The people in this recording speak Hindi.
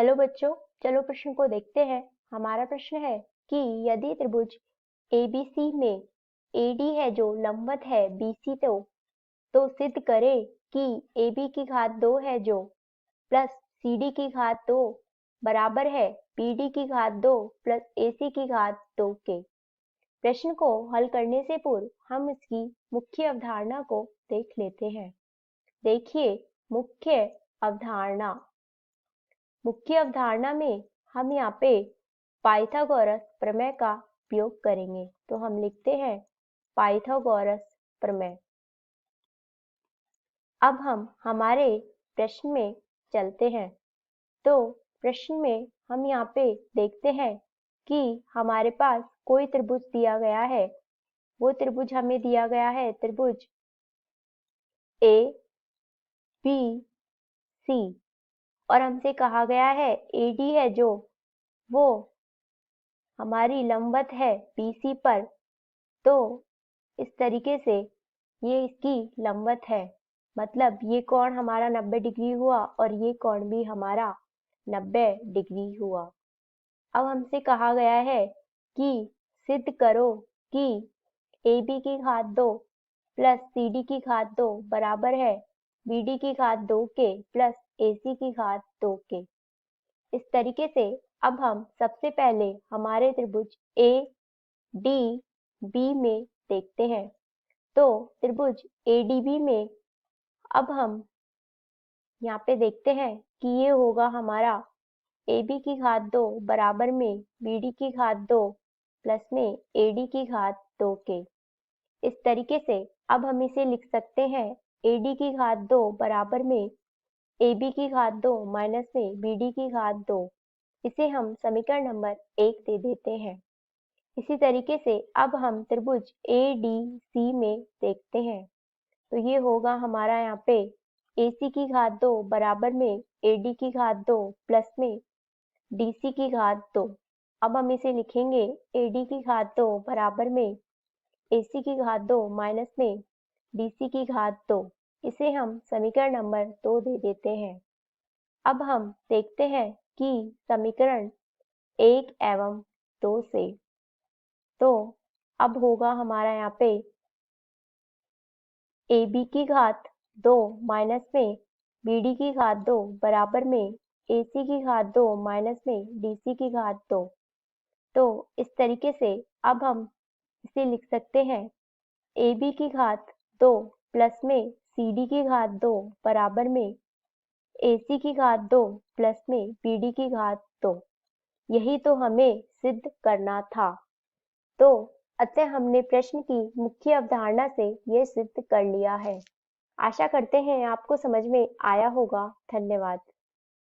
हेलो बच्चों, चलो प्रश्न को देखते हैं। हमारा प्रश्न है कि यदि त्रिभुज एबीसी में एडी है जो लंबवत है बीसी तो सिद्ध करें कि AB की घात 2 है जो प्लस CD की घात 2 बराबर है BD की घात 2 प्लस AC की घात 2 के। प्रश्न को हल करने से पूर्व हम इसकी मुख्य अवधारणा को देख लेते हैं। देखिए, मुख्य अवधारणा में हम यहाँ पे पाइथागोरस प्रमेय का उपयोग करेंगे। तो हम लिखते हैं पाइथागोरस प्रमेय। अब हम हमारे प्रश्न में चलते हैं। तो प्रश्न में हम यहाँ पे देखते हैं कि हमारे पास कोई त्रिभुज दिया गया है। वो त्रिभुज हमें दिया गया है त्रिभुज ए बी सी, और हमसे कहा गया है एडी है जो वो हमारी लंबवत है बीसी पर। तो इस तरीके से ये इसकी लंबवत है, मतलब ये कोण हमारा 90 डिग्री हुआ और ये कोण भी हमारा 90 डिग्री हुआ। अब हमसे कहा गया है कि सिद्ध करो कि AB की घात 2 प्लस CD की घात 2 बराबर है BD की घात 2 के प्लस AC की घात 2 के। इस तरीके से अब हम सबसे पहले हमारे त्रिभुज ए डी बी में देखते हैं। तो त्रिभुज एडीबी में अब हम यहाँ पे देखते हैं कि ये होगा हमारा AB की घात 2 बराबर में BD की घात 2 प्लस में AD की घात 2 के। इस तरीके से अब हम इसे लिख सकते हैं AD की घात 2 बराबर में AB की घात 2 माइनस में BD की घात 2। इसे हम समीकरण नंबर 1 दे देते हैं। इसी तरीके से अब हम त्रिभुज ADC में देखते हैं। तो ये होगा हमारा यहाँ पे AC की घात 2 बराबर में AD की घात 2 प्लस में DC की घात 2। अब हम इसे लिखेंगे AD की घात 2 बराबर में AC की घात 2 माइनस में DC की घात 2। इसे हम समीकरण नंबर 2 दे देते हैं। अब हम देखते हैं कि समीकरण 1 एवं 2 से तो अब होगा हमारा यहाँ पे AB की घात 2 माइनस में BD की घात 2 बराबर में AC की घात 2 माइनस में DC की घात 2। तो इस तरीके से अब हम इसे लिख सकते हैं AB की घात 2 प्लस में CD की घात 2 बराबर में AC की घात 2 प्लस में BD की घात 2। यही तो हमें सिद्ध करना था। तो अतः हमने प्रश्न की मुख्य अवधारणा से ये सिद्ध कर लिया है। आशा करते हैं आपको समझ में आया होगा। धन्यवाद।